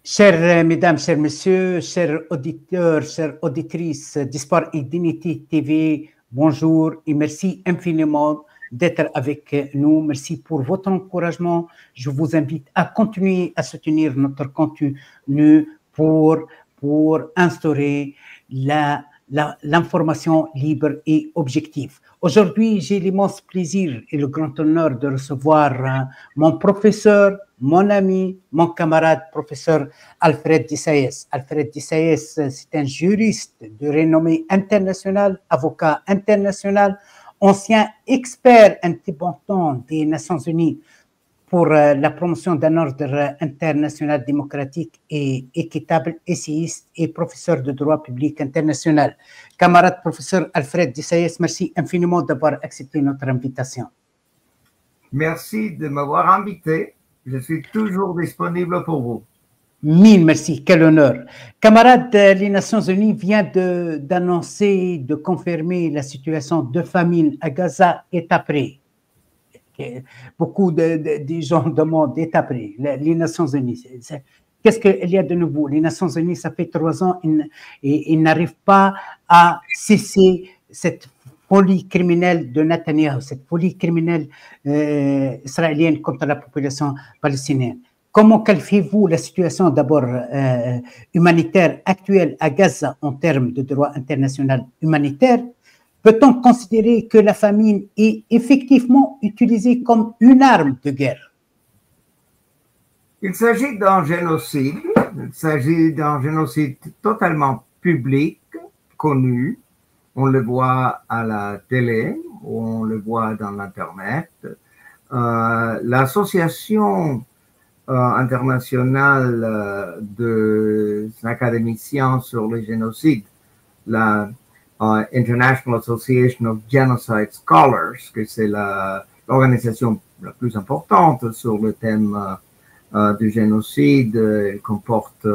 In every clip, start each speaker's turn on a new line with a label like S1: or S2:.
S1: Chères mesdames, chers messieurs, chers auditeurs, chères auditrices d'Espoir et Dignité TV, bonjour et merci infiniment d'être avec nous. Merci pour votre encouragement. Je vous invite à continuer à soutenir notre contenu pour instaurer l'information libre et objective. Aujourd'hui, j'ai l'immense plaisir et le grand honneur de recevoir mon professeur, mon ami, mon camarade, professeur Alfred Disayes. Alfred Disayes, c'est un juriste de renommée internationale, avocat international, ancien expert indépendant des Nations Unies pour la promotion d'un ordre international démocratique et équitable, essayiste et professeur de droit public international. Camarade professeur Alfred Disayes, merci infiniment d'avoir accepté notre invitation.
S2: Merci de m'avoir invité. Je suis toujours disponible pour vous.
S1: Mille merci, quel honneur. Camarades, les Nations Unies viennent d'annoncer, de confirmer la situation de famine à Gaza est après. Beaucoup de gens demandent est après. Les Nations Unies, qu'est-ce qu'il y a de nouveau? Les Nations Unies, ça fait 3 ans, ils n'arrivent pas à cesser cette folie criminelle de Netanyahou, cette folie criminelle israélienne contre la population palestinienne. Comment qualifiez-vous la situation d'abord humanitaire actuelle à Gaza en termes de droit international humanitaire? Peut-on considérer que la famine est effectivement utilisée comme une arme de guerre?
S2: Il s'agit d'un génocide. Il s'agit d'un génocide totalement public, connu. On le voit à la télé, on le voit dans l'Internet. L'association internationale des académiciens sur le génocide, la International Association of Genocide Scholars, que c'est l'organisation la plus importante sur le thème du génocide. Elle comporte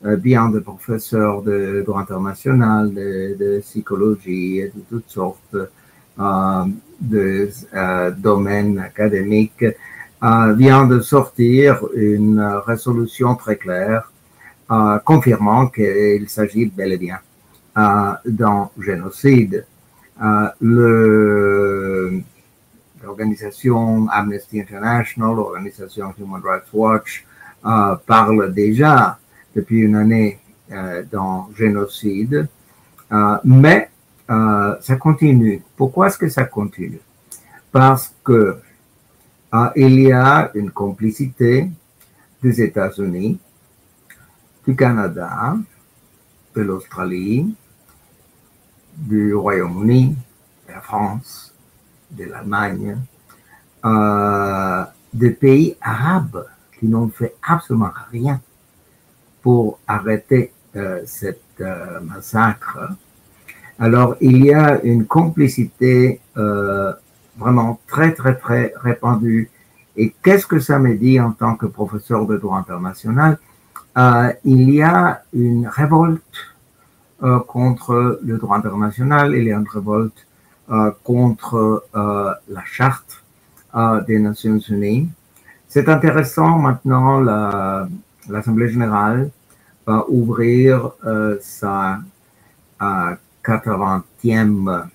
S2: bien des professeurs de droit international, de psychologie et de toutes sortes de domaines académiques, vient de sortir une résolution très claire confirmant qu'il s'agit bel et bien d'un génocide. L'organisation Amnesty International, l'organisation Human Rights Watch parle déjà depuis une année d'un génocide, mais ça continue. Pourquoi est-ce que ça continue? Parce que il y a une complicité des États-Unis, du Canada, de l'Australie, du Royaume-Uni, de la France, de l'Allemagne, des pays arabes qui n'ont fait absolument rien pour arrêter cette massacre. Alors, il y a une complicité vraiment très, très, très répandue. Et qu'est-ce que ça me dit en tant que professeur de droit international? Il y a une révolte contre le droit international, il y a une révolte contre la charte des Nations Unies. C'est intéressant maintenant, l'Assemblée générale va ouvrir sa 80e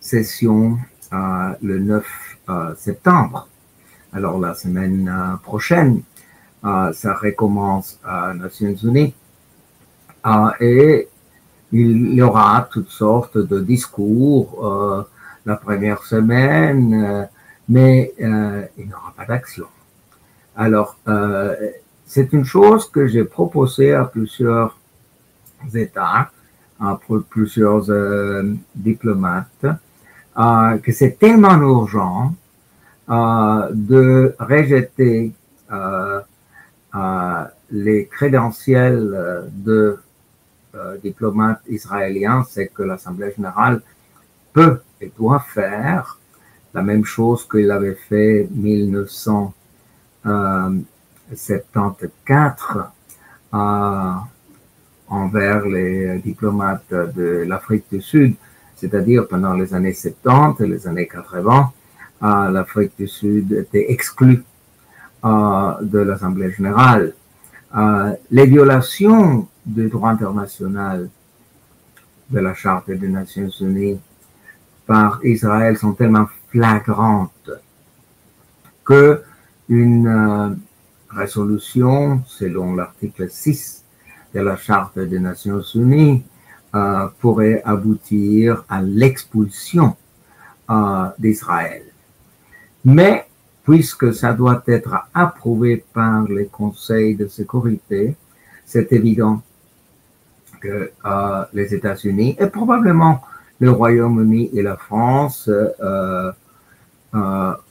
S2: session le 9 septembre. Alors la semaine prochaine, ça recommence à Nations Unies et il y aura toutes sortes de discours la première semaine, mais il n'y aura pas d'action. Alors, c'est une chose que j'ai proposée à plusieurs États, à plusieurs diplomates, que c'est tellement urgent de rejeter les crédentiels de diplomates israéliens, c'est que l'Assemblée générale peut et doit faire la même chose qu'il avait fait en 1974 envers les diplomates de l'Afrique du Sud, c'est-à-dire pendant les années 70 et les années 80, l'Afrique du Sud était exclue de l'Assemblée générale. Les violations du droit international de la Charte des Nations unies par Israël sont tellement flagrantes que une résolution, selon l'article 6 de la Charte des Nations unies, pourrait aboutir à l'expulsion d'Israël. Mais puisque ça doit être approuvé par les conseils de sécurité, c'est évident que les États-Unis et probablement le Royaume-Uni et la France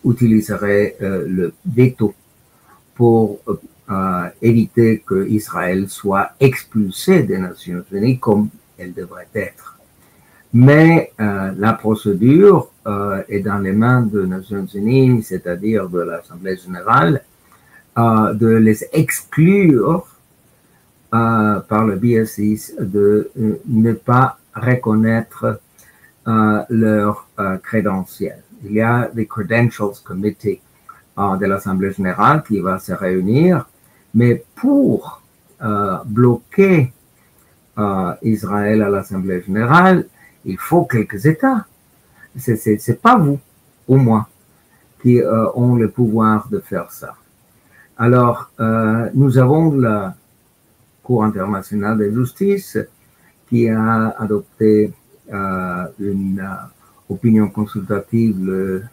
S2: utiliseraient le veto pour éviter que Israël soit expulsé des Nations Unies comme elle devrait être. Mais la procédure est dans les mains des Nations Unies, c'est-à-dire de l'Assemblée générale, de les exclure par le BSI, de ne pas reconnaître leurs crédentiels. Il y a des Credentials Committee de l'Assemblée générale qui va se réunir, mais pour bloquer Israël à l'Assemblée générale, il faut quelques États. C'est pas vous, ou moi, qui ont le pouvoir de faire ça. Alors, nous avons la Cour internationale de justice qui a adopté une opinion consultative le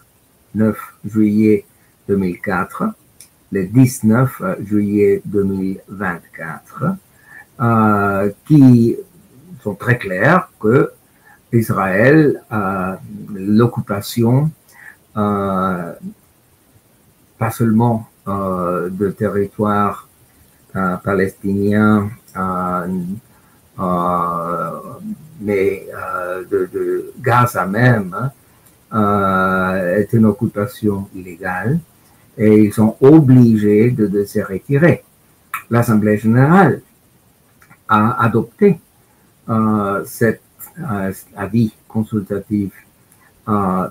S2: 9 juillet 2004, le 19 juillet 2024, qui sont très clairs que Israël, l'occupation, pas seulement de territoires palestiniens, mais de Gaza même, est une occupation illégale et ils sont obligés de se retirer. L'Assemblée générale a adopté cet avis consultatif à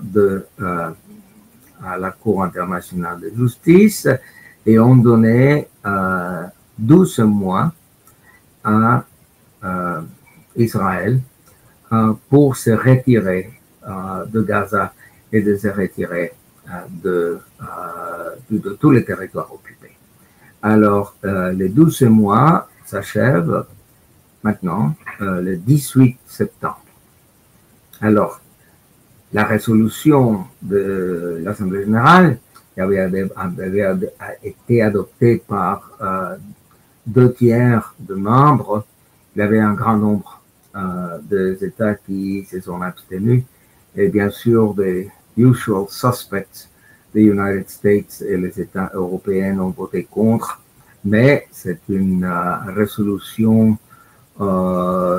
S2: la Cour internationale de justice et ont donné 12 mois à Israël pour se retirer de Gaza et de se retirer de tous les territoires occupés. Alors, les 12 mois s'achèvent maintenant le 18 septembre. Alors, la résolution de l'Assemblée générale avait été adoptée par 2/3 de membres. Il y avait un grand nombre des États qui se sont abstenus et bien sûr des usual suspects des United States et les États européens ont voté contre, mais c'est une résolution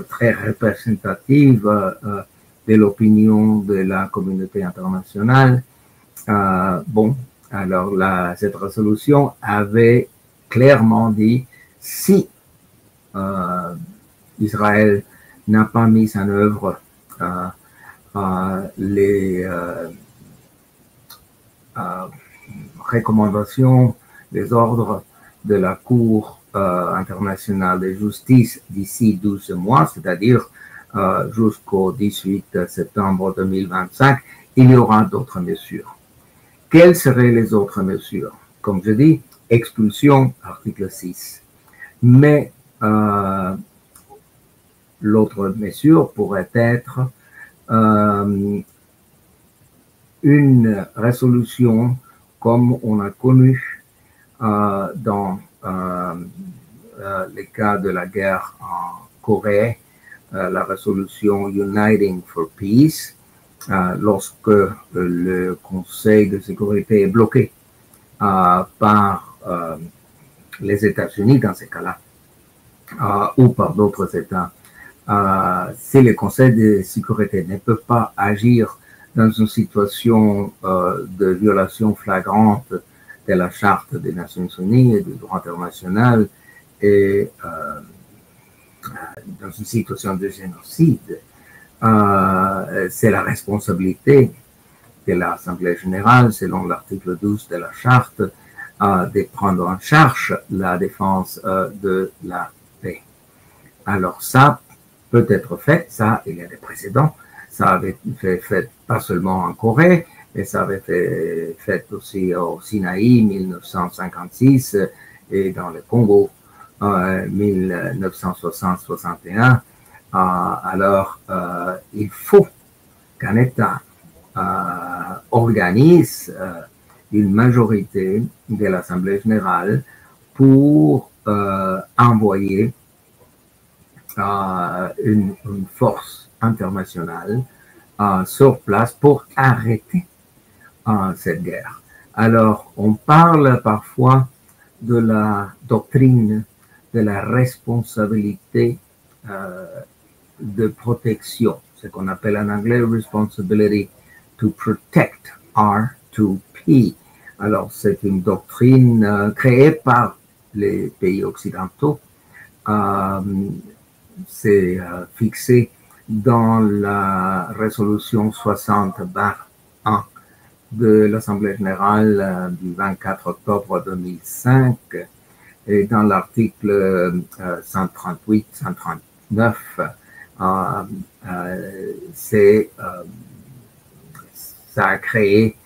S2: très représentative de l'opinion de la communauté internationale. Bon, alors cette résolution avait clairement dit si Israël n'a pas mis en œuvre les recommandations, les ordres de la Cour internationale de justice d'ici 12 mois, c'est-à-dire jusqu'au 18 septembre 2025, il y aura d'autres mesures. Quelles seraient les autres mesures? Comme je dis, expulsion, article 6. Mais l'autre mesure pourrait être une résolution comme on a connu dans les cas de la guerre en Corée, la résolution Uniting for Peace, lorsque le Conseil de sécurité est bloqué par les États-Unis dans ces cas-là, ou par d'autres États. Si le Conseil de sécurité ne peut pas agir dans une situation de violation flagrante de la Charte des Nations Unies et du droit international et dans une situation de génocide, c'est la responsabilité de l'Assemblée générale, selon l'article 12 de la Charte, de prendre en charge la défense de la paix. Alors ça peut être fait, ça, il y a des précédents, ça avait été fait pas seulement en Corée, mais ça avait été fait aussi au Sinaï 1956 et dans le Congo 1960-61. Alors, il faut qu'un État organise une majorité de l'Assemblée générale pour envoyer une force internationale sur place pour arrêter cette guerre. Alors, on parle parfois de la doctrine de la responsabilité de protection, ce qu'on appelle en anglais responsibility to protect, R2P. Alors, c'est une doctrine créée par les pays occidentaux. C'est fixé dans la résolution 60/1 de l'Assemblée générale du 24 octobre 2005 et dans l'article 138-139, ça a créé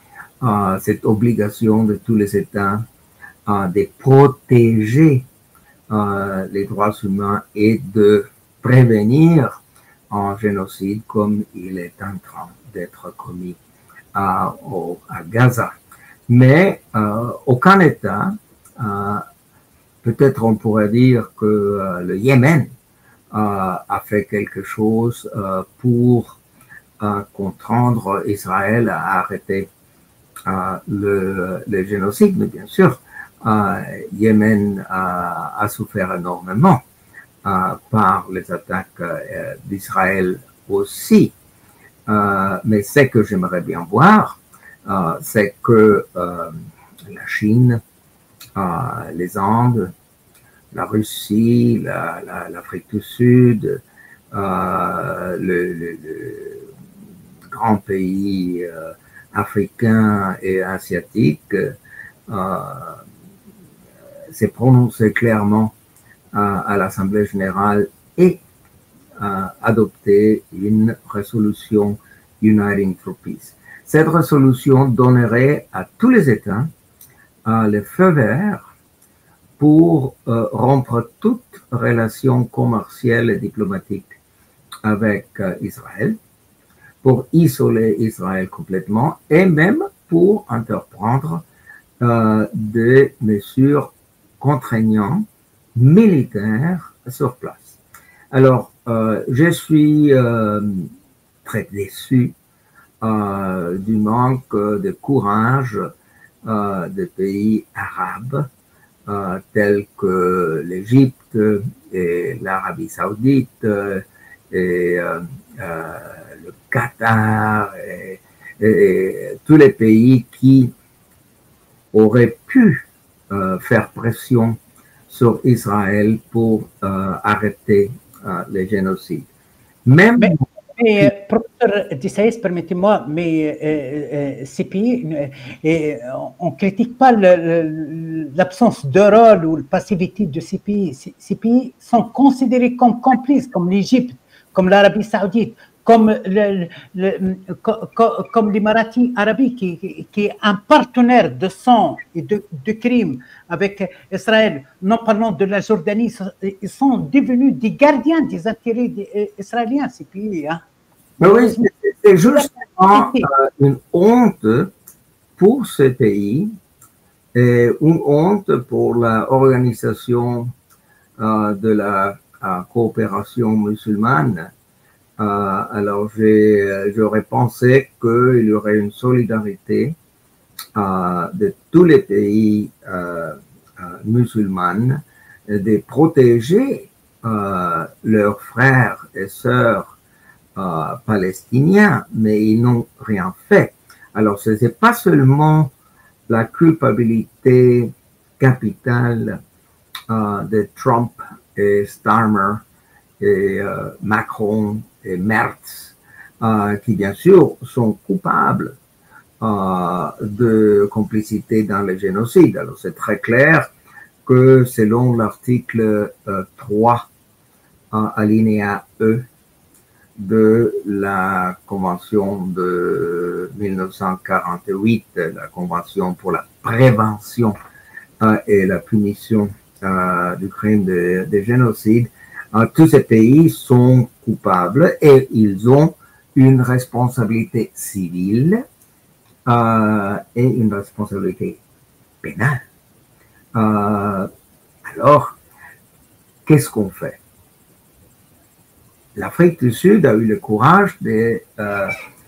S2: cette obligation de tous les États de protéger les droits humains et de prévenir un génocide comme il est en train d'être commis à Gaza. Mais aucun État, peut-être on pourrait dire que le Yémen a fait quelque chose pour contraindre Israël à arrêter le génocide, mais bien sûr, Yémen a souffert énormément par les attaques d'Israël aussi. Mais ce que j'aimerais bien voir, c'est que la Chine, les Andes, la Russie, l'Afrique du Sud, le grand pays africain et asiatique s'est prononcé clairement à l'Assemblée générale et adopté une résolution Uniting for Peace. Cette résolution donnerait à tous les États le feu vert pour rompre toute relation commerciale et diplomatique avec Israël, pour isoler Israël complètement et même pour entreprendre des mesures contraignantes militaires sur place. Alors, je suis très déçu du manque de courage des pays arabes tels que l'Égypte et l'Arabie saoudite et le Qatar et tous les pays qui auraient pu faire pression sur Israël pour arrêter les génocides.
S1: Même mais professeur Dessaïs, permettez-moi, mais ces pays, on ne critique pas l'absence de rôle ou la passivité de ces pays. Ces pays sont considérés comme complices, comme l'Égypte, comme l'Arabie saoudite, comme l'Émiratie arabe, qui est un partenaire de sang et de crimes avec Israël. Non parlant de la Jordanie, ils sont devenus des gardiens des intérêts israéliens, ces pays. Hein.
S2: Oui, c'est justement une honte pour ces pays et une honte pour l'organisation de la coopération musulmane. Alors, j'aurais pensé qu'il y aurait une solidarité de tous les pays musulmans de protéger leurs frères et sœurs palestiniens, mais ils n'ont rien fait. Alors, ce n'est pas seulement la culpabilité capitale de Trump et Starmer et Macron et Merz, qui bien sûr sont coupables de complicité dans le génocide. Alors c'est très clair que selon l'article 3, alinéa E de la Convention de 1948, la Convention pour la prévention et la punition du crime de génocide, tous ces pays sont coupables et ils ont une responsabilité civile et une responsabilité pénale. Alors, qu'est-ce qu'on fait? L'Afrique du Sud a eu le courage de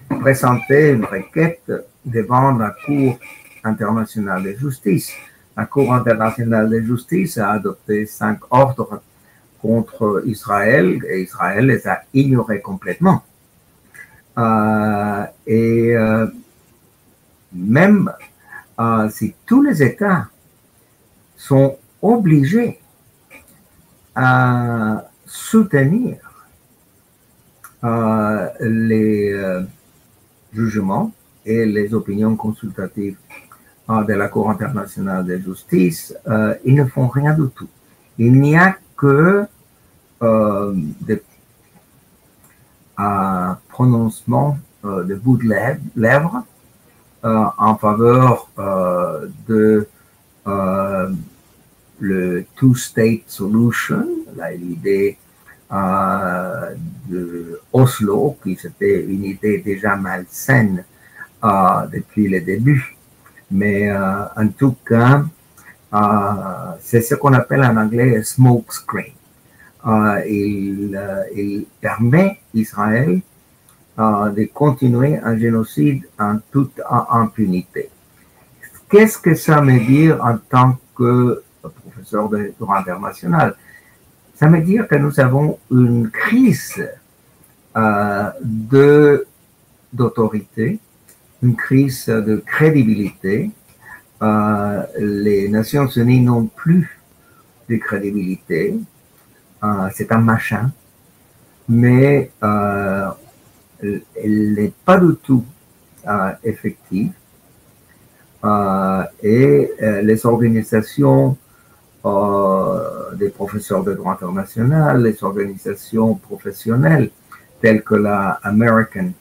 S2: présenter une requête devant la Cour internationale de justice. La Cour internationale de justice a adopté 5 ordres contre Israël et Israël les a ignorés complètement. Même si tous les États sont obligés à soutenir les jugements et les opinions consultatives de la Cour internationale de justice, ils ne font rien du tout. Il n'y a que des prononcements de bout de lèvres en faveur de le two-state solution, l'idée de Oslo, qui c'était une idée déjà malsaine depuis le début. Mais en tout cas, c'est ce qu'on appelle en anglais un smoke screen. Il permet Israël de continuer un génocide en toute impunité. Qu'est-ce que ça veut dire en tant que professeur de droit international? Ça veut dire que nous avons une crise d'autorité, une crise de crédibilité. Les Nations Unies n'ont plus de crédibilité. C'est un machin, mais elle n'est pas du tout effective. Et les organisations des professeurs de droit international, les organisations professionnelles telles que la American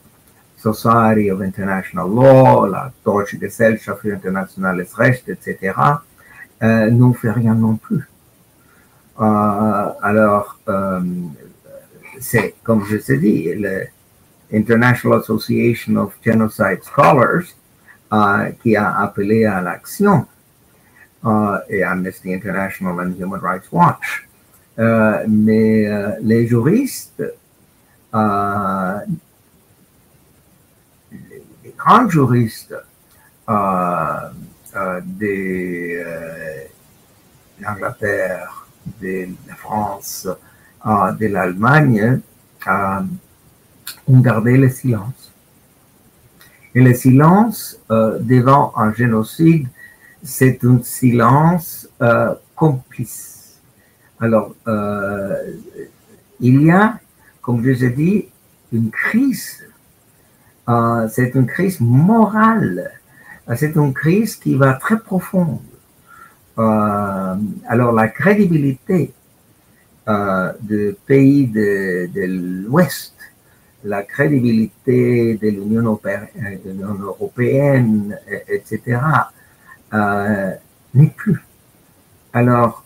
S2: Society of International Law, la Deutsche Gesellschaft für internationales Recht, etc., n'ont fait rien non plus. Alors, c'est, comme je t'ai dit, l'International Association of Genocide Scholars qui a appelé à l'action, et Amnesty International and Human Rights Watch. Mais les juristes, les grands juristes de l'Angleterre, de la France, de l'Allemagne, ont gardé le silence. Et le silence devant un génocide, c'est un silence complice. Alors, il y a, comme je vous ai dit, une crise. C'est une crise morale. C'est une crise qui va très profonde. Alors, la crédibilité des pays de l'Ouest, la crédibilité de l'Union européenne, etc., n'est plus. Alors,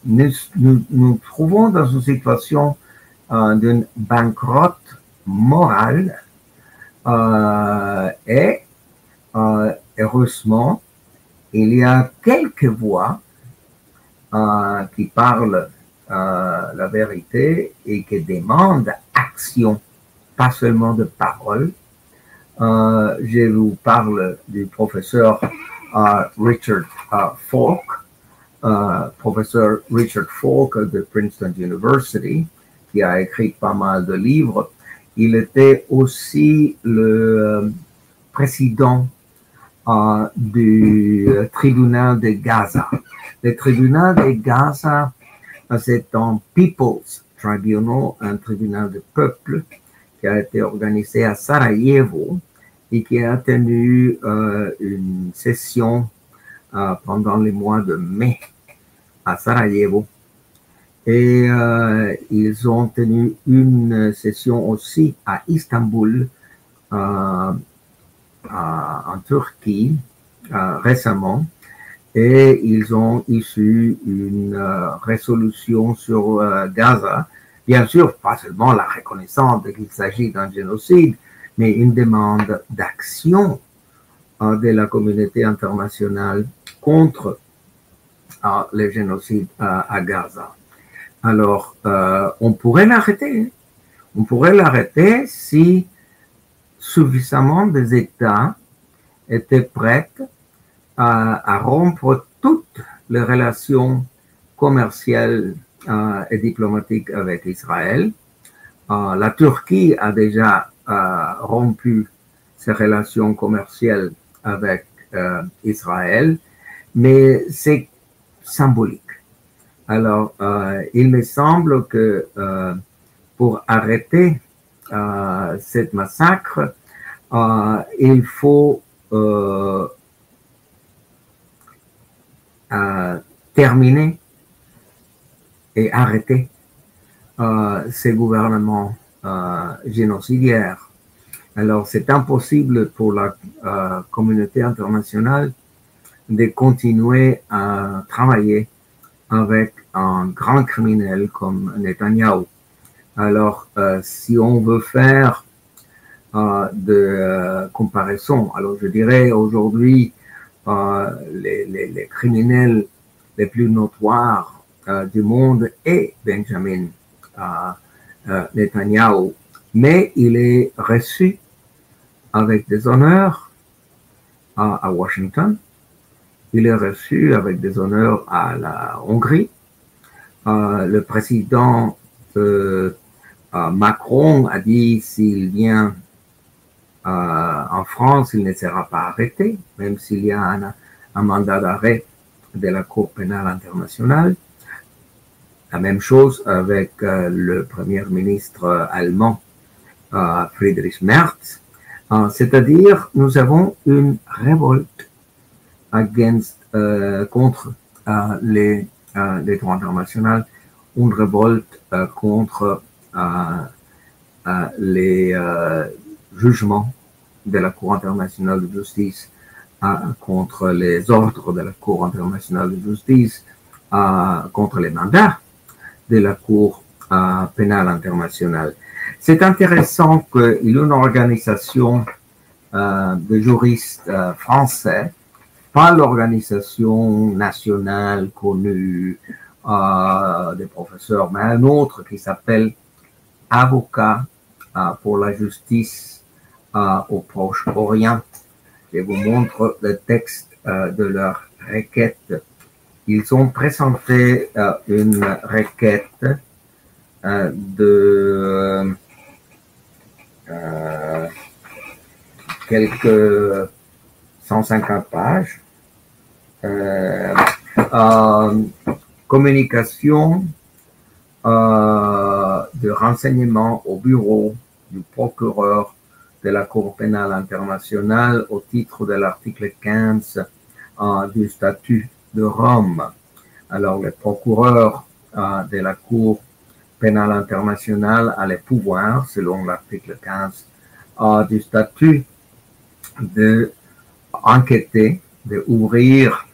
S2: nous trouvons dans une situation d'une banqueroute morale et heureusement, il y a quelques voix qui parlent la vérité et qui demandent action, pas seulement de paroles. Je vous parle du professeur Richard Falk, professeur Richard Falk de Princeton University, qui a écrit pas mal de livres. Il était aussi le président du tribunal de Gaza. Le tribunal de Gaza, c'est un People's Tribunal, un tribunal de peuple qui a été organisé à Sarajevo et qui a tenu une session pendant les mois de mai à Sarajevo. Et ils ont tenu une session aussi à Istanbul, en Turquie, récemment. Et ils ont issu une résolution sur Gaza. Bien sûr, pas seulement la reconnaissance qu'il s'agit d'un génocide, mais une demande d'action de la communauté internationale contre le génocide à Gaza. Alors, on pourrait l'arrêter. On pourrait l'arrêter si suffisamment des États étaient prêts à rompre toutes les relations commerciales et diplomatiques avec Israël. La Turquie a déjà rompu ses relations commerciales avec Israël, mais c'est symbolique. Alors, il me semble que pour arrêter cette massacre, il faut terminer et arrêter ces gouvernements génocidaires. Alors, c'est impossible pour la communauté internationale de continuer à travailler avec un grand criminel comme Netanyahou. Alors, si on veut faire de comparaison, alors je dirais aujourd'hui, les criminels les plus notoires du monde est Benjamin Netanyahou, mais il est reçu avec des honneurs à Washington, il est reçu avec des honneurs à la Hongrie. Le président Macron a dit s'il vient en France, il ne sera pas arrêté, même s'il y a un mandat d'arrêt de la Cour pénale internationale. La même chose avec le premier ministre allemand Friedrich Merz. C'est-à-dire, nous avons une révolte contre les droits internationaux, une révolte contre les jugements de la Cour internationale de justice, contre les ordres de la Cour internationale de justice, contre les mandats de la Cour pénale internationale. C'est intéressant qu'il y ait une organisation de juristes français, pas l'organisation nationale connue des professeurs, mais un autre qui s'appelle Avocats pour la justice au Proche-Orient. Je vous montre le texte de leur requête. Ils ont présenté une requête de quelques 150 pages. Communication de renseignements au bureau du procureur de la Cour pénale internationale au titre de l'article 15 du statut de Rome. Alors, le procureur de la Cour pénale internationale a le pouvoir, selon l'article 15 du statut, d'enquêter, d'ouvrir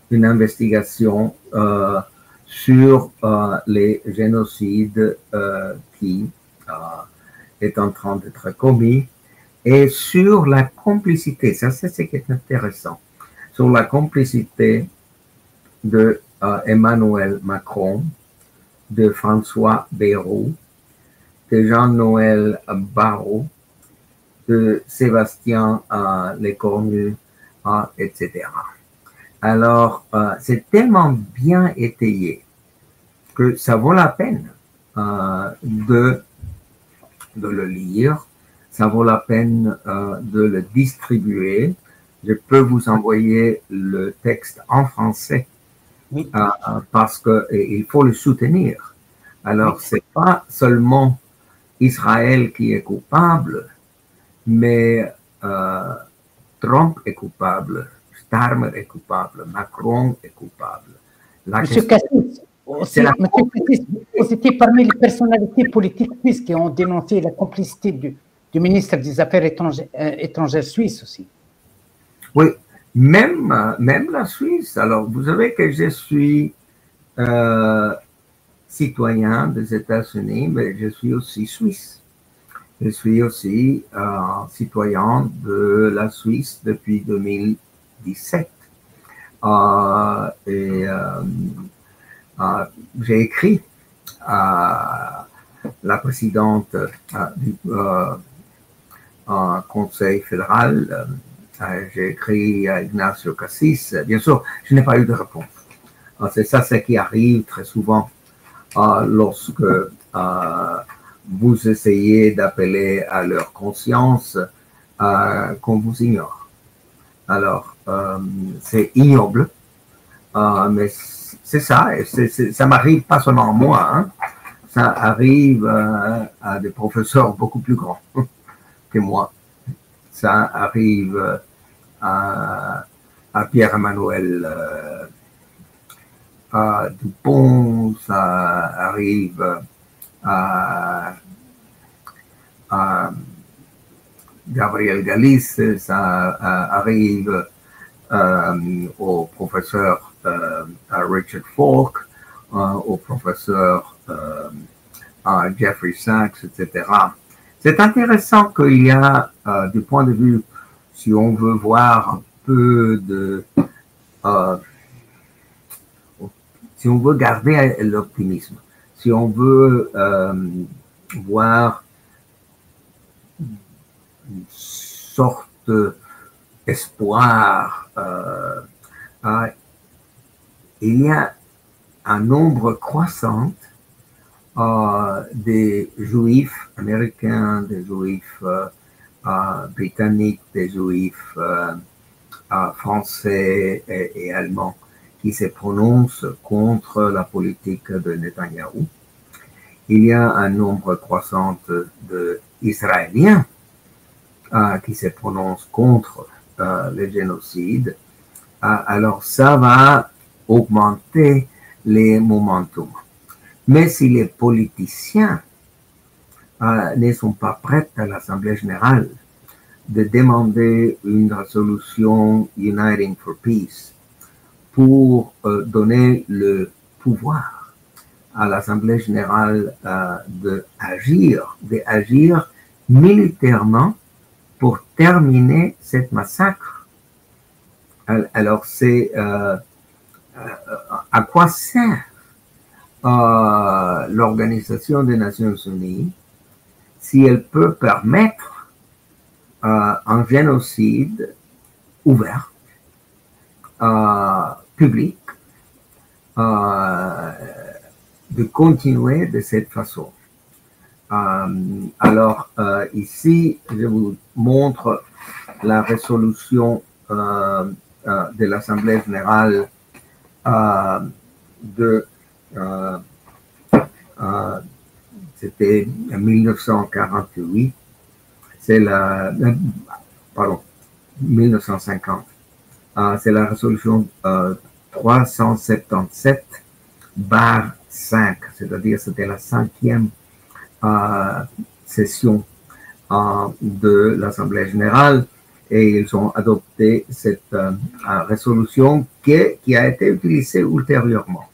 S2: une investigation sur les génocides qui est en train d'être commis et sur la complicité, ça c'est ce qui est intéressant, sur la complicité de Emmanuel Macron, de François Bayrou, de Jean-Noël Barrot, de Sébastien Lecornu, etc. Alors, c'est tellement bien étayé que ça vaut la peine de le lire, ça vaut la peine de le distribuer. Je peux vous envoyer le texte en français oui. Parce qu'il faut le soutenir. Alors, oui. C'est pas seulement Israël qui est coupable, mais Trump est coupable, Starmer est coupable, Macron est coupable.
S1: Monsieur Cassis, vous étiez parmi les personnalités politiques suisses qui ont dénoncé la complicité du ministre des Affaires étrangères suisse aussi.
S2: Oui, même la Suisse. Alors, vous savez que je suis citoyen des États-Unis, mais je suis aussi suisse. Je suis aussi citoyen de la Suisse depuis 2017. J'ai écrit à la présidente du Conseil fédéral, j'ai écrit à Ignacio Cassis. Bien sûr, je n'ai pas eu de réponse. C'est ça ce qui arrive très souvent lorsque vous essayez d'appeler à leur conscience qu'on vous ignore. Alors, c'est ignoble, mais c'est ça, et ça m'arrive pas seulement à moi, hein, ça arrive à des professeurs beaucoup plus grands que moi. Ça arrive à Pierre-Emmanuel Dupont, ça arrive à Gabriel Galice, ça arrive au professeur Richard Falk, au professeur Jeffrey Sachs, etc. C'est intéressant qu'il y a, du point de vue, si on veut voir un peu de... si on veut garder l'optimisme, si on veut voir une sorte d'espoir, il y a un nombre croissant des juifs américains, des juifs britanniques, des juifs français et allemands qui se prononcent contre la politique de Netanyahou. Il y a un nombre croissant d'Israéliens qui se prononcent contre le génocide. Alors ça va augmenter les momentum. Mais si les politiciens ne sont pas prêts à l'Assemblée générale de demander une résolution Uniting for Peace pour donner le pouvoir à l'Assemblée générale d'agir militairement pour terminer cette massacre. Alors c'est à quoi sert l'Organisation des Nations Unies si elle peut permettre un génocide ouvert, public, de continuer de cette façon. Alors, ici, je vous montre la résolution de l'Assemblée générale c'était en 1948, c'est pardon, 1950. C'est la résolution 377/5, c'est-à-dire c'était la 5e session de l'Assemblée générale et ils ont adopté cette résolution qui a été utilisée ultérieurement.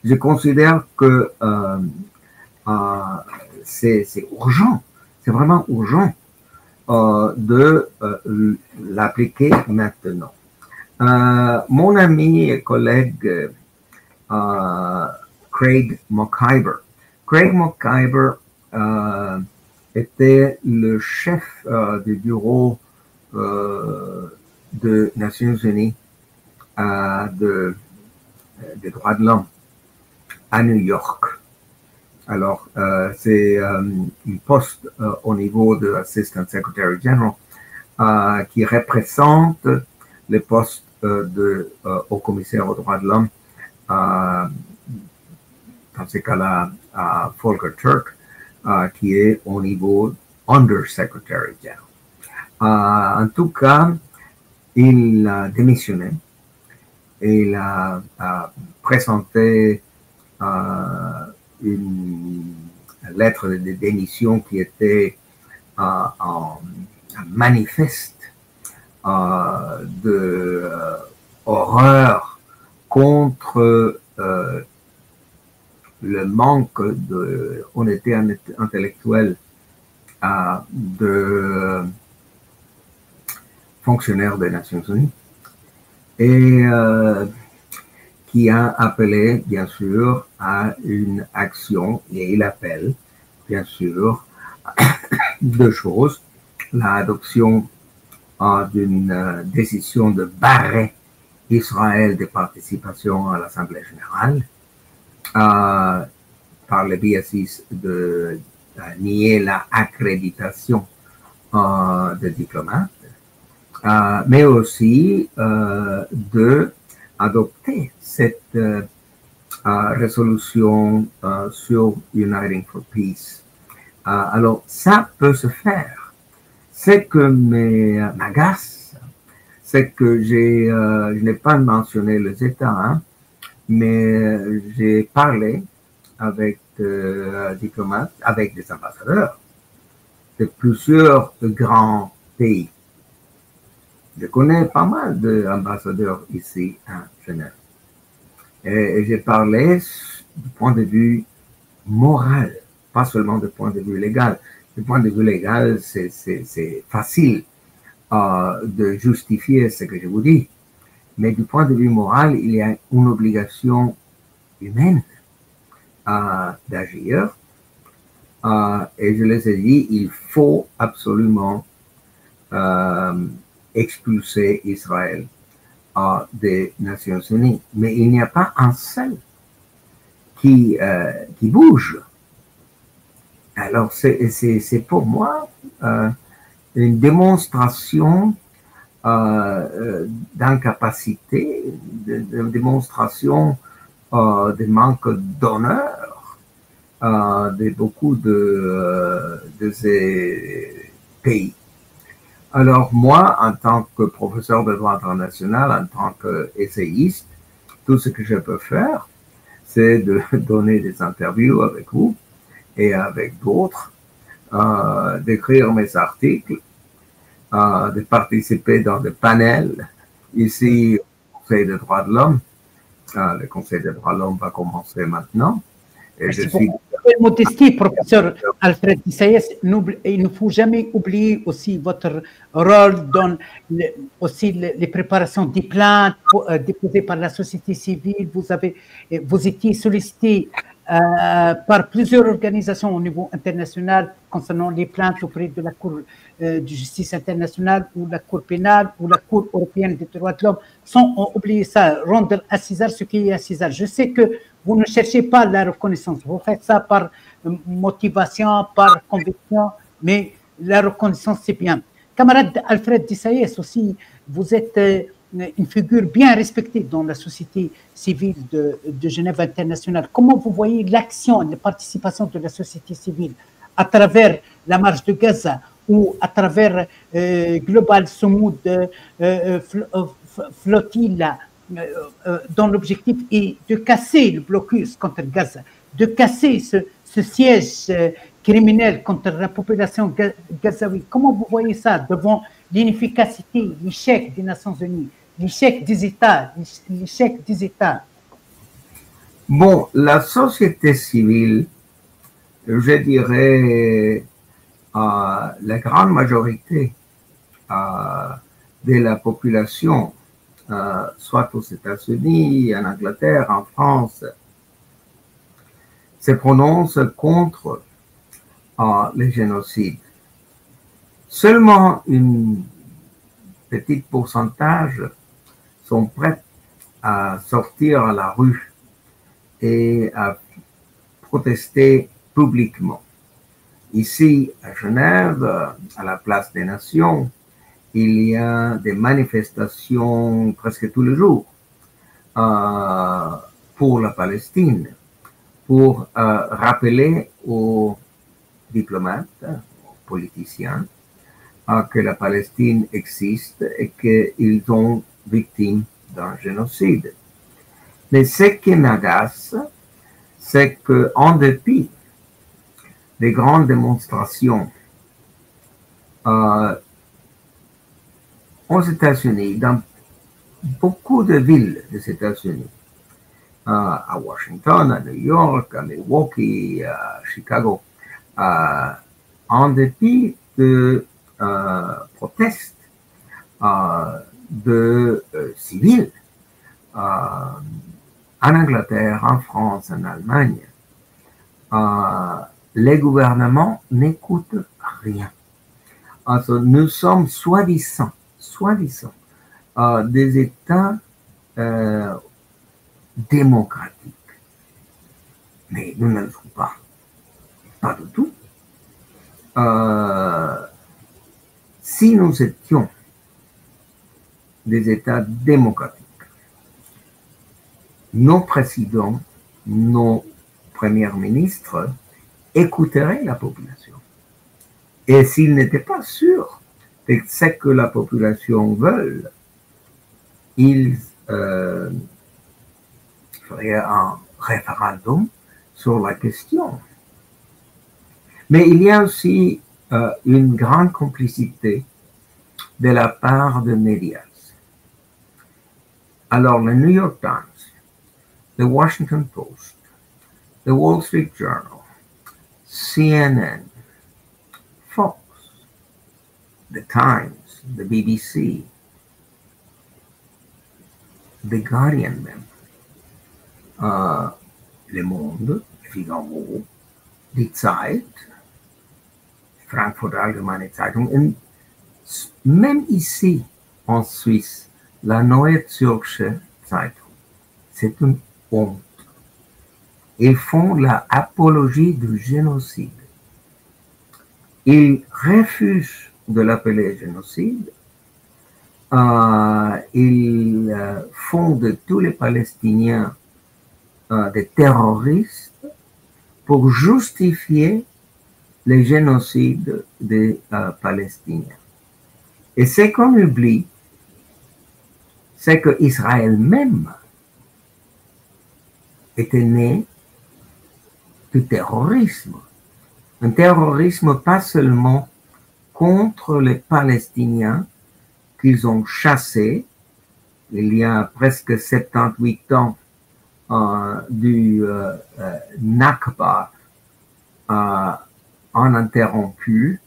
S2: Je considère que c'est urgent, c'est vraiment urgent de l'appliquer maintenant. Mon ami et collègue Craig McIver. Craig McIver était le chef du bureau des Nations Unies des droits de l'homme à New York. Alors, c'est un poste au niveau de l'Assistant Secretary General qui représente le poste de haut commissaire aux droits de l'homme, dans ce cas-là, Volker Turk, qui est au niveau Under Secretary General. En tout cas, il a démissionné. Il a présenté une lettre de démission qui était un manifeste de horreur contre le manque de honnêteté intellectuelle de fonctionnaires des Nations Unies et qui a appelé, bien sûr, à une action, et il appelle, bien sûr, deux choses, l'adoption d'une décision de barrer Israël de participation à l'Assemblée générale, par le biais de nier l'accréditation des diplomates, mais aussi de adopter cette résolution sur Uniting for Peace. Alors, ça peut se faire. Ce que m'agace, c'est que je n'ai pas mentionné les États, hein, mais j'ai parlé avec des diplomates, avec des ambassadeurs de plusieurs grands pays. Je connais pas mal d'ambassadeurs ici à Genève. Et j'ai parlé du point de vue moral, pas seulement du point de vue légal. Du point de vue légal, c'est facile de justifier ce que je vous dis. Mais du point de vue moral, il y a une obligation humaine d'agir. Et je les ai dit, il faut absolument expulser Israël des Nations Unies. Mais il n'y a pas un seul qui bouge. Alors, c'est pour moi une démonstration d'incapacité, une démonstration de manque d'honneur de beaucoup de ces pays. Alors moi, en tant que professeur de droit international, en tant qu'essayiste, tout ce que je peux faire, c'est de donner des interviews avec vous et avec d'autres, d'écrire mes articles, de participer dans des panels ici au Conseil des droits de l'homme. Le Conseil des droits de l'homme va commencer maintenant.
S1: Et je suis... Modestie, professeur Alfred Dissayes, il ne faut jamais oublier aussi votre rôle dans aussi les préparations des plaintes déposées par la société civile. Vous étiez sollicité par plusieurs organisations au niveau international concernant les plaintes auprès de la Cour de justice internationale ou la Cour pénale ou la Cour européenne des droits de l'homme, sans oublier ça, rendre à César ce qui est à César. Je sais que vous ne cherchez pas la reconnaissance, vous faites ça par motivation, par conviction, mais la reconnaissance, c'est bien. Camarade Alfred Dissayes aussi, vous êtes une figure bien respectée dans la société civile de Genève internationale. Comment vous voyez l'action, la participation de la société civile à travers la marche de Gaza ou à travers Global Summud, Flotilla, dont l'objectif est de casser le blocus contre Gaza, de casser ce siège criminel contre la population gazaoui. Comment vous voyez ça devant l'inefficacité, l'échec des Nations Unies, l'échec des États, l'échec des États?
S2: Bon, la société civile, je dirais, la grande majorité de la population, soit aux États-Unis, en Angleterre, en France, se prononce contre les génocides. Seulement une petite pourcentage sont prêts à sortir à la rue et à protester publiquement. Ici, à Genève, à la Place des Nations, il y a des manifestations presque tous les jours pour la Palestine, pour rappeler aux diplomates, aux politiciens, que la Palestine existe et qu'ils sont victimes d'un génocide. Mais ce qui m'agace, c'est qu'en dépit des grandes démonstrations aux États-Unis, dans beaucoup de villes des États-Unis, à Washington, à New York, à Milwaukee, à Chicago, en dépit de protestes de civils en Angleterre, en France, en Allemagne, les gouvernements n'écoutent rien. Also, nous sommes soi-disant des États démocratiques. Mais nous ne le sommes pas. Pas du tout. Si nous étions des États démocratiques, nos présidents, nos premiers ministres écouteraient la population. Et s'ils n'étaient pas sûrs de ce que la population veut, ils feraient un référendum sur la question. Mais il y a aussi une grande complicité de la part des médias. Alors, le New York Times, the Washington Post, the Wall Street Journal, CNN, Fox, the Times, the BBC, the Guardian même, Le Monde, Figaro, Die Zeit, Frankfurter Allgemeine Zeitung, et même ici en Suisse, la Neue Zürcher Zeitung. C'est une honte. Ils font l'apologie du génocide. Ils refusent de l'appeler génocide. Ils font de tous les Palestiniens des terroristes pour justifier le génocide des Palestiniens. Et ce qu'on oublie, c'est qu'Israël même était né du terrorisme. Un terrorisme pas seulement contre les Palestiniens qu'ils ont chassés il y a presque 78 ans du Nakba en interrompu.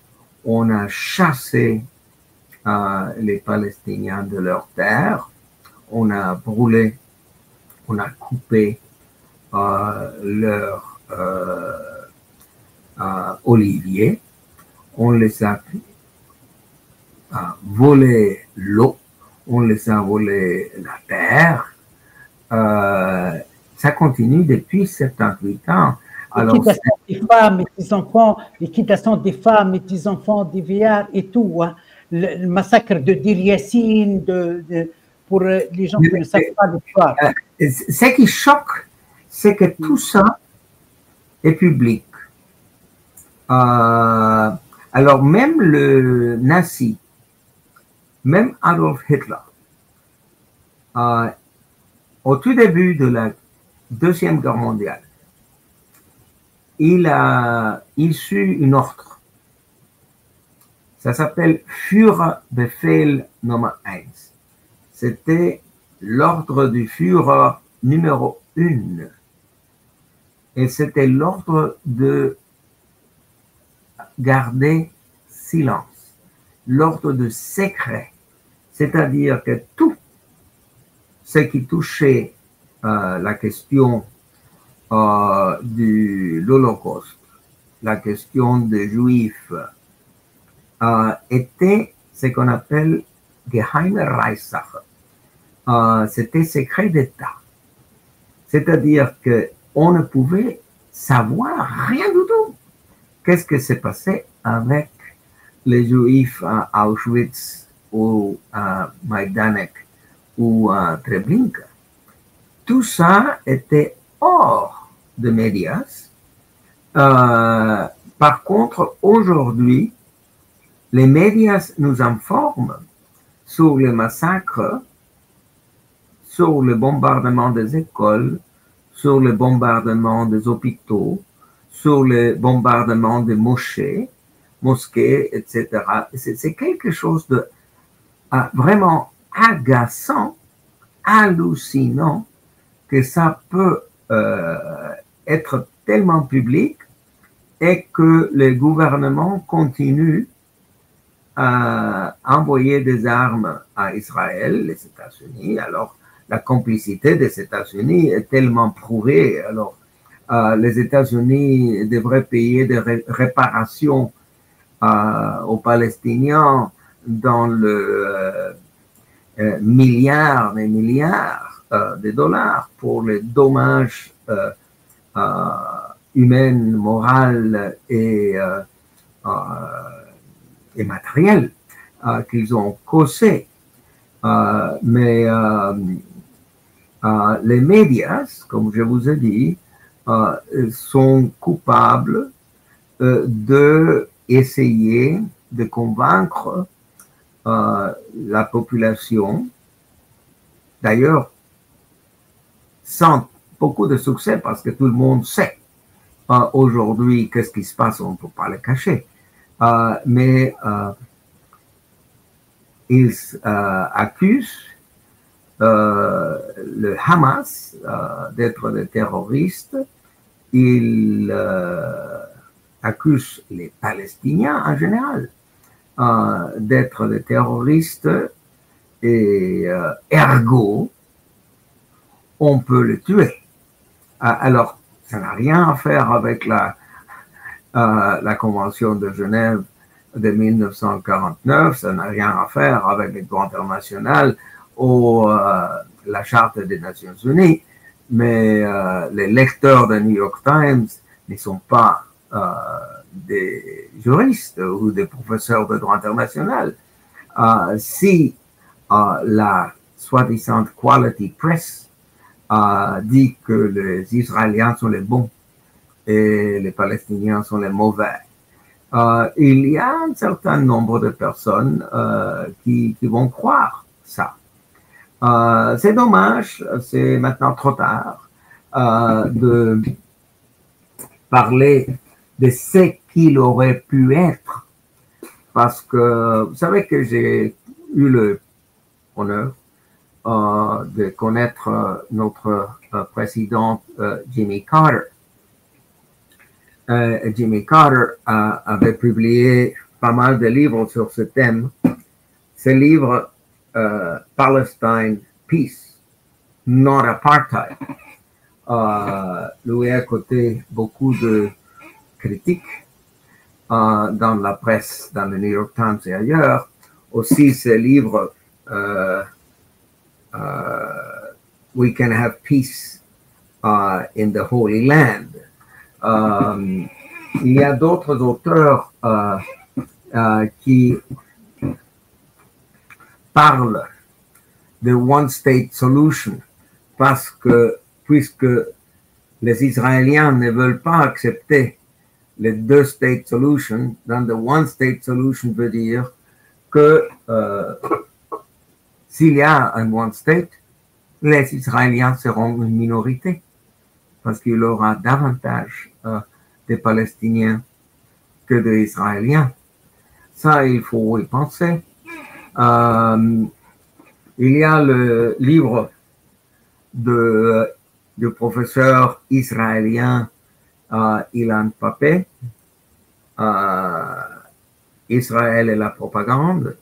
S2: On a chassé les Palestiniens de leur terre. On a brûlé, on a coupé leurs oliviers, on les a volé l'eau, on les a volé la terre. Ça continue depuis 78 ans.
S1: Liquidation des femmes et des enfants, liquidation des femmes et des enfants, des vieillards et tout. Hein. Le massacre de Dir Yassin, pour les gens qui ne savent pas l'histoire.
S2: Ce qui choque, c'est que tout ça est public. Alors même le nazi, même Adolf Hitler, au tout début de la Deuxième Guerre mondiale, il a issu une ordre. Ça s'appelle Führerbefehl Nummer 1. C'était l'ordre du Führer numéro 1. Et c'était l'ordre de garder silence, l'ordre de secret. C'est-à-dire que tout ce qui touchait la question de l'Holocauste, la question des Juifs, était ce qu'on appelle Geheime Reichssache. C'était secret d'État. C'est-à-dire qu'on ne pouvait savoir rien du tout. Qu'est-ce qui s'est passé avec les Juifs à Auschwitz ou à Majdanek ou à Treblinka? Tout ça était hors de médias. Par contre, aujourd'hui, les médias nous informent sur les massacres, sur le bombardement des écoles, sur le bombardement des hôpitaux, sur le bombardement des mosquées, etc. C'est quelque chose de vraiment agaçant, hallucinant, que ça peut être tellement public et que le gouvernement continue à envoyer des armes à Israël, les États-Unis. Alors, la complicité des États-Unis est tellement prouvée. Alors, les États-Unis devraient payer des réparations aux Palestiniens dans le milliards et milliards de dollars pour les dommages humains, moraux et matériels qu'ils ont causés. Mais les médias, comme je vous ai dit, sont coupables d'essayer de convaincre la population, d'ailleurs sans beaucoup de succès parce que tout le monde sait aujourd'hui qu'est-ce qui se passe, on ne peut pas le cacher, mais ils accusent le Hamas d'être des terroristes, ils accusent les Palestiniens en général d'être des terroristes et ergo, on peut le tuer. Alors, ça n'a rien à faire avec la Convention de Genève de 1949, ça n'a rien à faire avec le droit international ou la Charte des Nations Unies, mais les lecteurs de New York Times ne sont pas des juristes ou des professeurs de droit international. Si la soi-disant Quality Press dit que les Israéliens sont les bons et les Palestiniens sont les mauvais, il y a un certain nombre de personnes qui vont croire ça. C'est dommage, c'est maintenant trop tard de parler de ce qu'il aurait pu être, parce que vous savez que j'ai eu l'honneur de connaître notre président Jimmy Carter. Jimmy Carter avait publié pas mal de livres sur ce thème. Ce livre, Palestine Peace, Not Apartheid, lui a coûté beaucoup de critiques dans la presse, dans le New York Times et ailleurs. Aussi, ce livre, We Can Have Peace in the Holy Land. Il y a d'autres auteurs qui parlent de One State Solution parce que, puisque les Israéliens ne veulent pas accepter les deux State Solution, dans the One State Solution veut dire que s'il y a un One State, les Israéliens seront une minorité parce qu'il y aura davantage de Palestiniens que d'Israéliens. Ça, il faut y penser. Il y a le livre du professeur israélien Ilan Pappé, Israël et la propagande.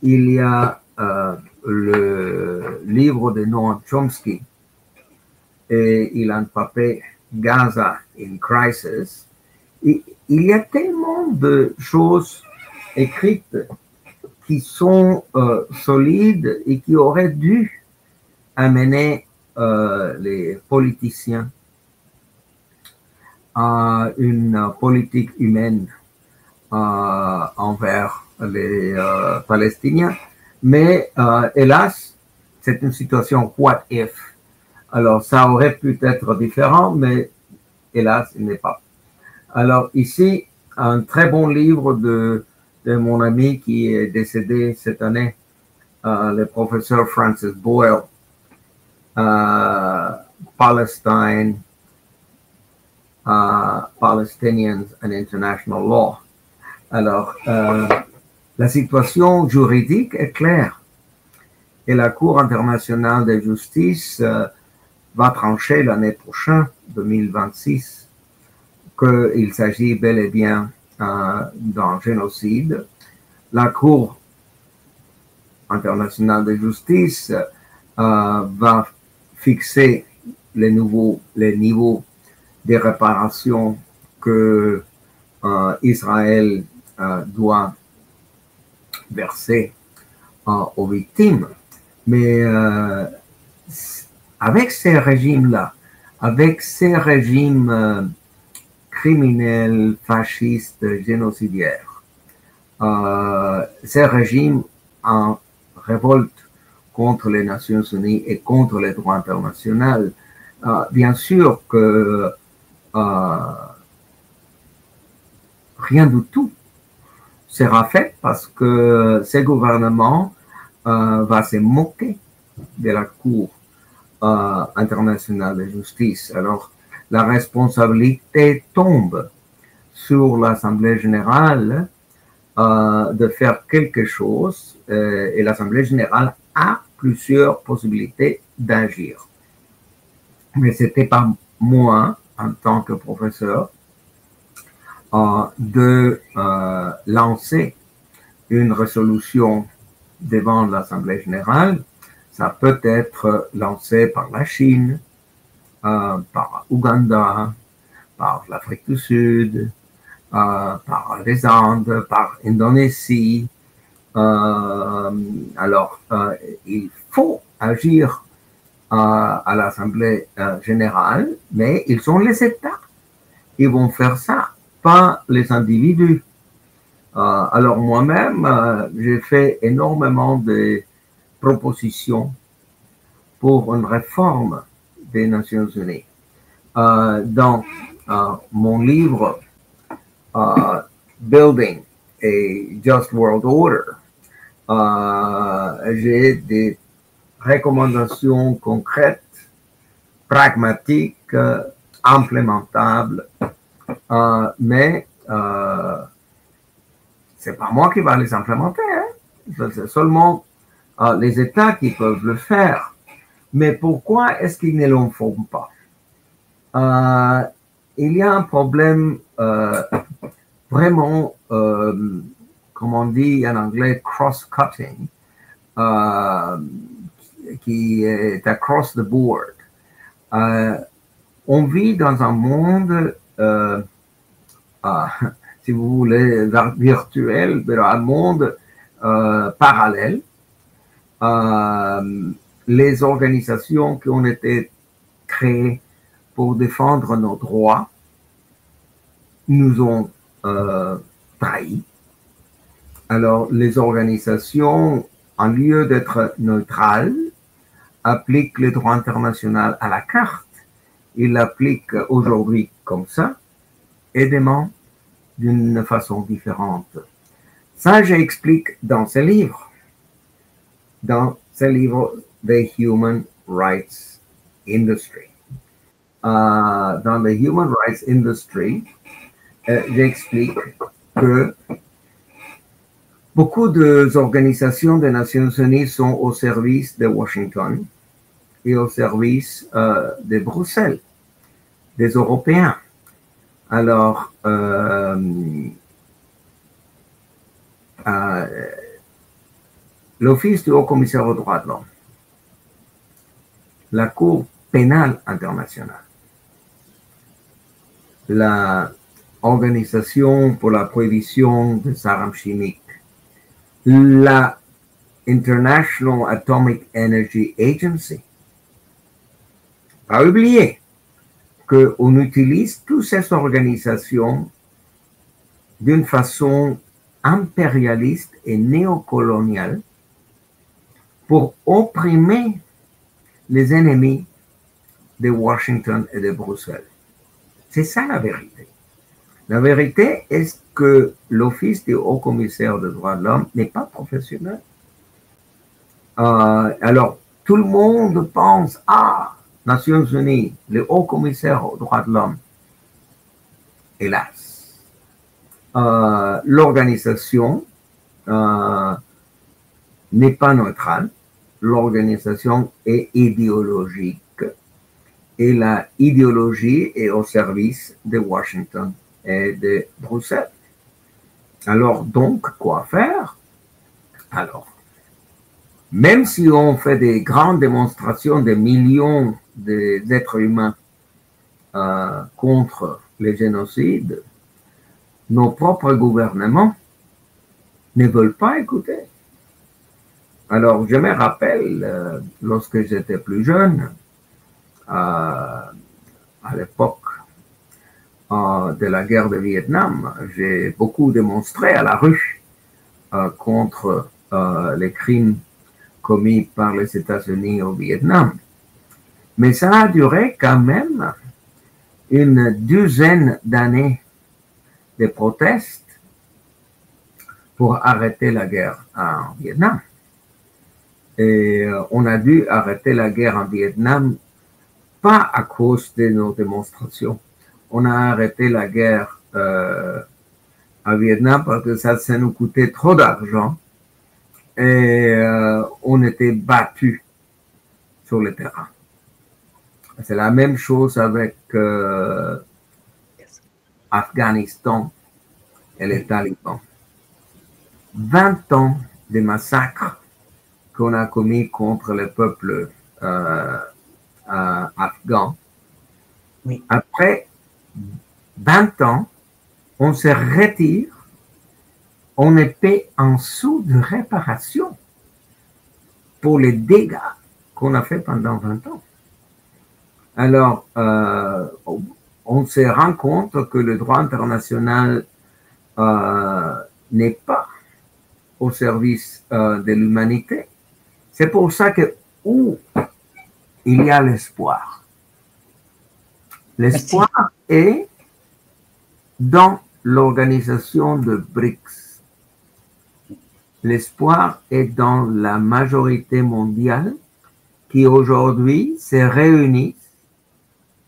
S2: Il y a le livre de Noam Chomsky et Ilan Pappé, Gaza in Crisis. Il y a tellement de choses écrites qui sont solides et qui auraient dû amener les politiciens à une politique humaine envers les Palestiniens. Mais hélas, c'est une situation what if. Alors, ça aurait pu être différent, mais hélas, il n'est pas. Alors, ici, un très bon livre de mon ami qui est décédé cette année, le professeur Francis Boyle, Palestine, Palestinians and International Law. Alors, la situation juridique est claire et la Cour internationale de justice va trancher l'année prochaine, 2026, qu'il s'agit bel et bien d'un génocide. La Cour internationale de justice va fixer les niveaux des réparations que Israël doit verser aux victimes. Mais avec ces régimes-là, avec ces régimes criminels, fascistes, génocidaires, ces régimes en révolte contre les Nations Unies et contre les droits internationaux, bien sûr que rien du tout sera fait parce que ce gouvernement va se moquer de la Cour internationale de justice. Alors, la responsabilité tombe sur l'Assemblée générale de faire quelque chose et l'Assemblée générale a plusieurs possibilités d'agir. Mais ce n'était pas moi, en tant que professeur, de lancer une résolution devant l'Assemblée générale. Ça peut être lancé par la Chine, par Ouganda, par l'Afrique du Sud, par les Andes, par l'Indonésie. Alors, il faut agir à l'Assemblée générale, mais ils sont les États. Ils vont faire ça, pas les individus. Alors moi-même, j'ai fait énormément de propositions pour une réforme des Nations Unies. Dans mon livre Building a Just World Order, j'ai des recommandations concrètes, pragmatiques, implémentables, mais c'est pas moi qui va les implémenter, hein? C'est seulement les États qui peuvent le faire. Mais pourquoi est-ce qu'ils ne le font pas? Il y a un problème vraiment, comme on dit en anglais, cross-cutting, qui est across the board. On vit dans un monde, si vous voulez, virtuel, un monde parallèle. Les organisations qui ont été créées pour défendre nos droits nous ont trahis. Alors, les organisations, en lieu d'être neutrales, appliquent le droit international à la carte. Ils l'appliquent aujourd'hui comme ça et demain d'une façon différente. Ça, j'explique dans ce livre. Dans ce livre, The Human Rights Industry. Dans the Human Rights Industry, j'explique que beaucoup d'organisations des Nations Unies sont au service de Washington et au service de Bruxelles, des Européens. Alors, l'Office du Haut-Commissaire aux droits de l'homme, la Cour pénale internationale, l'Organisation pour la prohibition des armes chimiques, la International Atomic Energy Agency. Pas oublier qu'on utilise toutes ces organisations d'une façon impérialiste et néocoloniale pour opprimer les ennemis de Washington et de Bruxelles. C'est ça la vérité. La vérité est que l'Office du Haut-Commissaire des droits de l'homme n'est pas professionnel. Alors, tout le monde pense, Nations Unies, le Haut-Commissaire aux droits de l'homme. Hélas, l'organisation n'est pas neutrale. L'organisation est idéologique et la idéologie est au service de Washington et de Bruxelles. Alors, donc, quoi faire? Alors, même si on fait des grandes démonstrations de millions d'êtres humains contre les génocides, nos propres gouvernements ne veulent pas écouter. Alors, je me rappelle, lorsque j'étais plus jeune, à l'époque de la guerre de Vietnam, j'ai beaucoup démontré à la rue contre les crimes commis par les États-Unis au Vietnam. Mais ça a duré quand même une douzaine d'années de protestes pour arrêter la guerre en Vietnam. Et on a dû arrêter la guerre en Vietnam pas à cause de nos démonstrations. On a arrêté la guerre à Vietnam parce que ça nous coûtait trop d'argent et on était battus sur le terrain. C'est la même chose avec Afghanistan et les talibans. 20 ans de massacres qu'on a commis contre le peuple afghan.
S1: Oui.
S2: Après 20 ans, on se retire, on ne paie un sou de réparation pour les dégâts qu'on a fait pendant 20 ans. Alors, on se rend compte que le droit international n'est pas au service de l'humanité. C'est pour ça que où il y a l'espoir. L'espoir est dans l'organisation de BRICS. L'espoir est dans la majorité mondiale qui aujourd'hui se réunit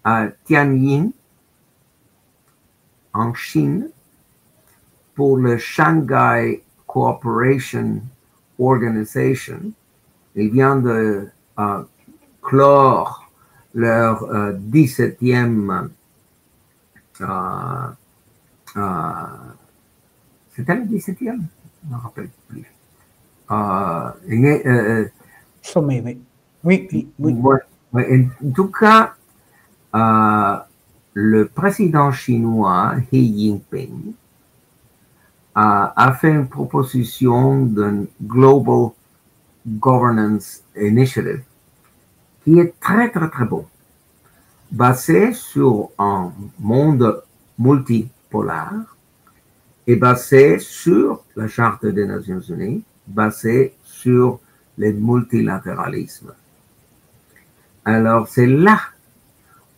S2: à Tianjin, en Chine, pour le Shanghai Cooperation Organization. Ils viennent de clore leur 17e c'était le 17e? Je ne me rappelle plus.
S1: Sommet, oui. Oui.
S2: Ouais, en tout cas, le président chinois Xi Jinping a fait une proposition d'un Global Governance Initiative qui est très, très, très bon, basé sur un monde multipolaire et basé sur la Charte des Nations Unies, basé sur le multilatéralisme. Alors, c'est là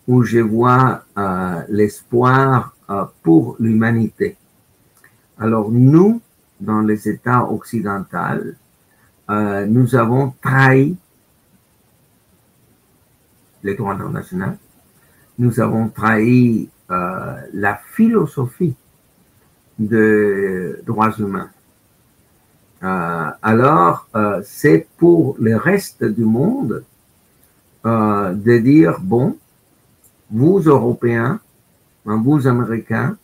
S2: où je vois l'espoir pour l'humanité. Alors, nous, dans les États occidentaux, nous avons trahi les droits internationaux, nous avons trahi la philosophie des droits humains. Alors, c'est pour le reste du monde de dire, bon, vous Européens, vous Américains,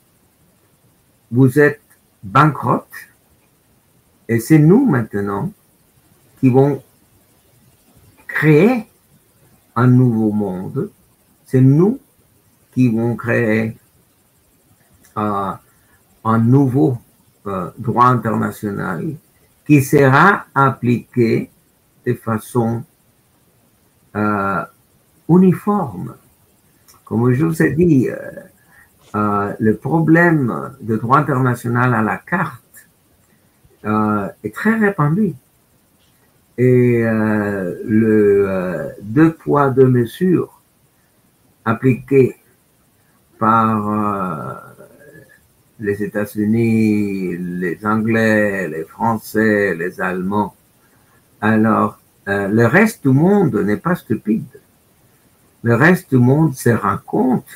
S2: vous êtes banqueroute et c'est nous maintenant qui vont créer un nouveau monde. C'est nous qui vont créer un nouveau droit international qui sera appliqué de façon uniforme. Comme je vous ai dit, le problème de droit international à la carte est très répandu. Et le deux poids, deux mesures appliqué par les États-Unis, les Anglais, les Français, les Allemands. Alors, le reste du monde n'est pas stupide. Le reste du monde se rend compte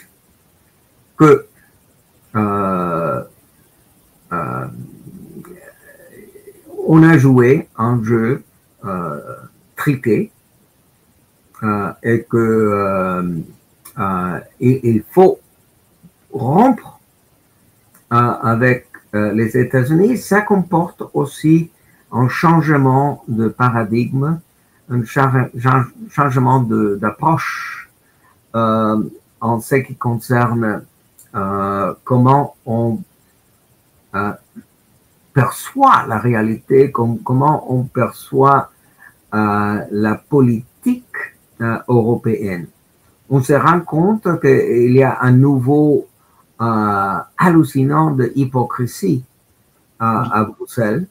S2: que on a joué un jeu triqué et que il faut rompre avec les États-Unis. Ça comporte aussi un changement de paradigme, un changement d'approche en ce qui concerne comment on perçoit la réalité, comment on perçoit la politique européenne. On se rend compte qu'il y a un nouveau hallucinant de hypocrisie à Bruxelles,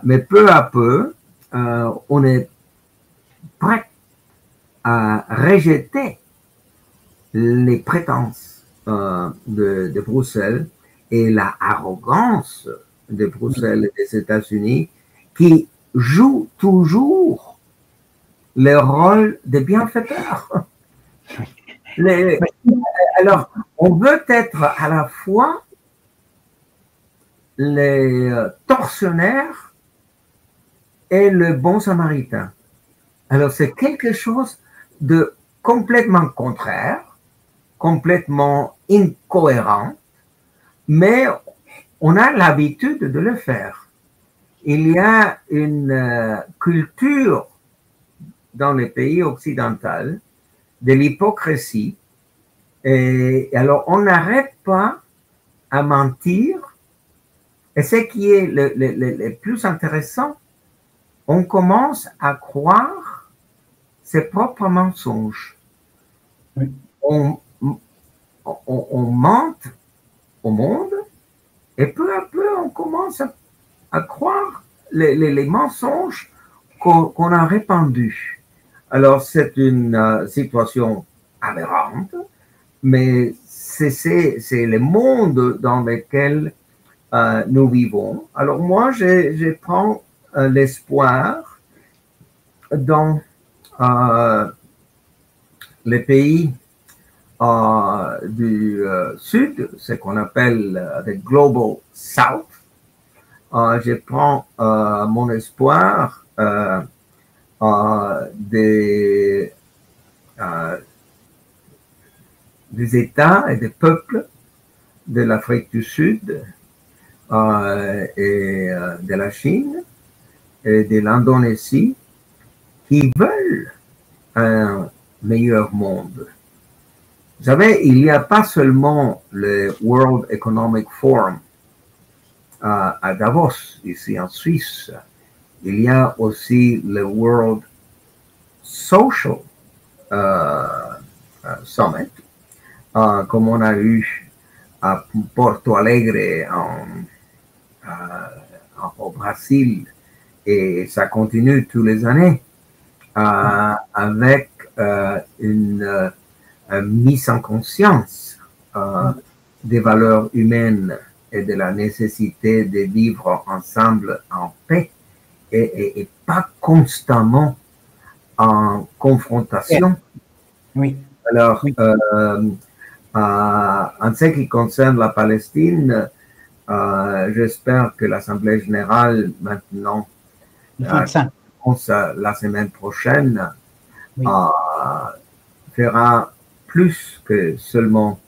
S2: mais peu à peu, on est prêt à rejeter les prétences de Bruxelles et la arrogance de Bruxelles et des États-Unis qui jouent toujours le rôle de bienfaiteurs. Alors, on veut être à la fois les tortionnaires et le bon samaritain. Alors, c'est quelque chose de complètement contraire, complètement incohérent, mais on a l'habitude de le faire. Il y a une culture dans les pays occidentaux de l'hypocrisie, et alors on n'arrête pas à mentir, et ce qui est le plus intéressant, on commence à croire ses propres mensonges. Oui. On ment au monde, et peu à peu, on commence à croire les mensonges qu'on a répandus. Alors, c'est une situation aberrante, mais c'est le monde dans lequel nous vivons. Alors, moi, je prends l'espoir dans les pays du Sud, ce qu'on appelle the Global South. Je prends mon espoir des États et des peuples de l'Afrique du Sud et de la Chine et de l'Indonésie qui veulent un meilleur monde. Vous savez, il n'y a pas seulement le World Economic Forum à Davos, ici en Suisse. Il y a aussi le World Social Summit, comme on a eu à Porto Alegre au Brésil, et ça continue tous les années avec une mise en conscience des valeurs humaines et de la nécessité de vivre ensemble en paix et pas constamment en confrontation.
S1: Oui.
S2: Alors, oui. En ce qui concerne la Palestine, j'espère que l'Assemblée générale maintenant la semaine prochaine oui. Fera plus que seulement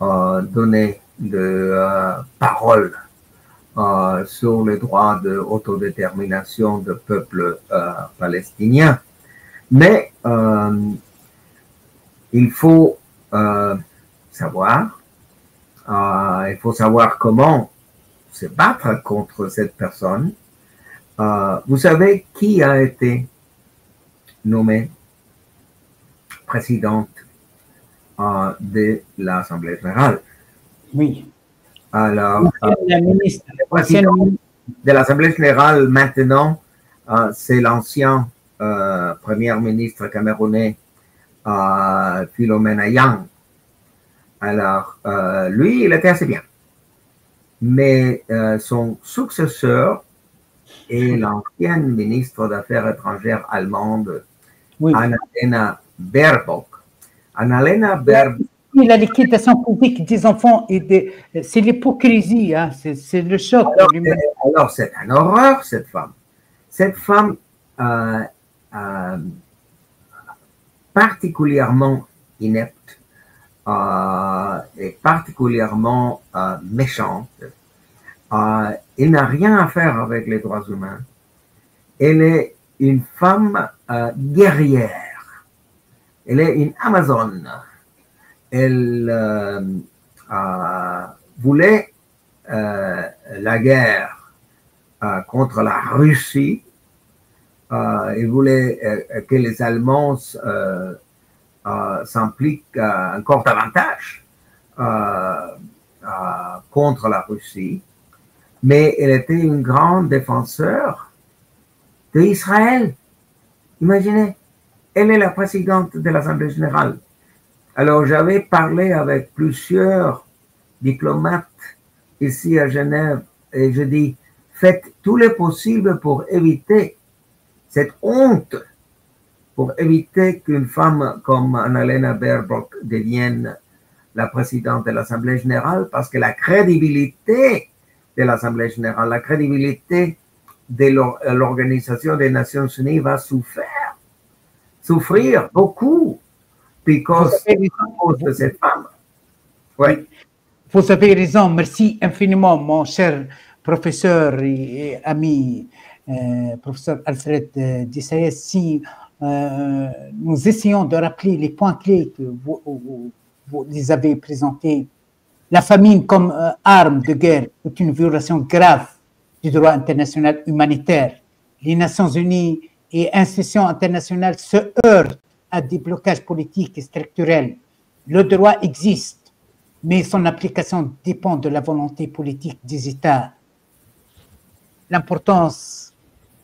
S2: donner de parole sur les droits d'autodétermination du peuple palestinien. Mais il faut savoir comment se battre contre cette personne. Vous savez qui a été nommé présidente de l'Assemblée générale?
S1: Oui.
S2: Alors, le président de l'Assemblée générale maintenant, c'est l'ancien premier ministre camerounais Philomena Yang. Alors, lui, il était assez bien. mais son successeur est l'ancienne ministre d'Affaires étrangères allemande,
S1: Oui.
S2: Annalena Baerbock. Annalena Baerbock.
S1: Oui, la liquidation publique des enfants, c'est l'hypocrisie, hein, c'est le choc.
S2: Alors, c'est une horreur, cette femme. Cette femme particulièrement inepte et particulièrement méchante. Elle n'a rien à faire avec les droits humains. Elle est une femme guerrière. Elle est une Amazone. Elle voulait la guerre contre la Russie. Elle voulait que les Allemands s'impliquent encore davantage contre la Russie. Mais elle était une grande défenseur d'Israël. Imaginez, elle est la présidente de l'Assemblée générale. Alors, j'avais parlé avec plusieurs diplomates ici à Genève et je dis, faites tout le possible pour éviter cette honte, pour éviter qu'une femme comme Annalena Baerbock devienne la présidente de l'Assemblée générale, parce que la crédibilité de l'Assemblée générale, la crédibilité de l'Organisation des Nations Unies va souffrir beaucoup à cause de cette femme.
S1: Oui. Vous avez raison. Merci infiniment, mon cher professeur et ami, professeur Alfred Desailly. Si nous essayons de rappeler les points clés que vous les avez présentés, la famine comme arme de guerre est une violation grave du droit international humanitaire. Les Nations Unies et institutions internationales se heurtent à des blocages politiques et structurels. Le droit existe, mais son application dépend de la volonté politique des États. L'importance,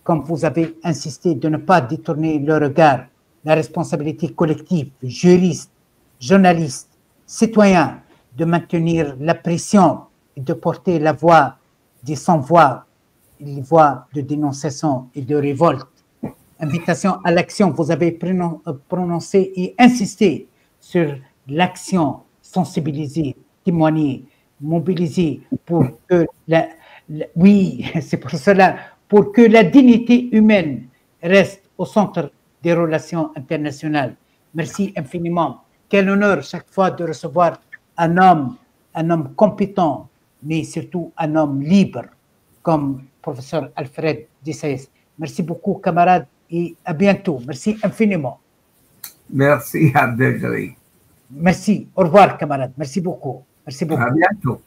S1: comme vous avez insisté, de ne pas détourner le regard, la responsabilité collective, juristes, journalistes, citoyens, de maintenir la pression et de porter la voix des sans-voix, les voix de dénonciation et de révolte. Invitation à l'action, vous avez prononcé et insisté sur l'action, sensibiliser, témoigner, mobiliser pour que oui, c'est pour cela, pour que la dignité humaine reste au centre des relations internationales. Merci infiniment. Quel honneur chaque fois de recevoir un homme compétent, mais surtout un homme libre, comme professeur Alfred Desailly. Merci beaucoup, camarades, et à bientôt. Merci infiniment.
S2: Merci, Abdelghani.
S1: Merci. Au revoir, camarades. Merci beaucoup. Merci beaucoup.
S2: À bientôt.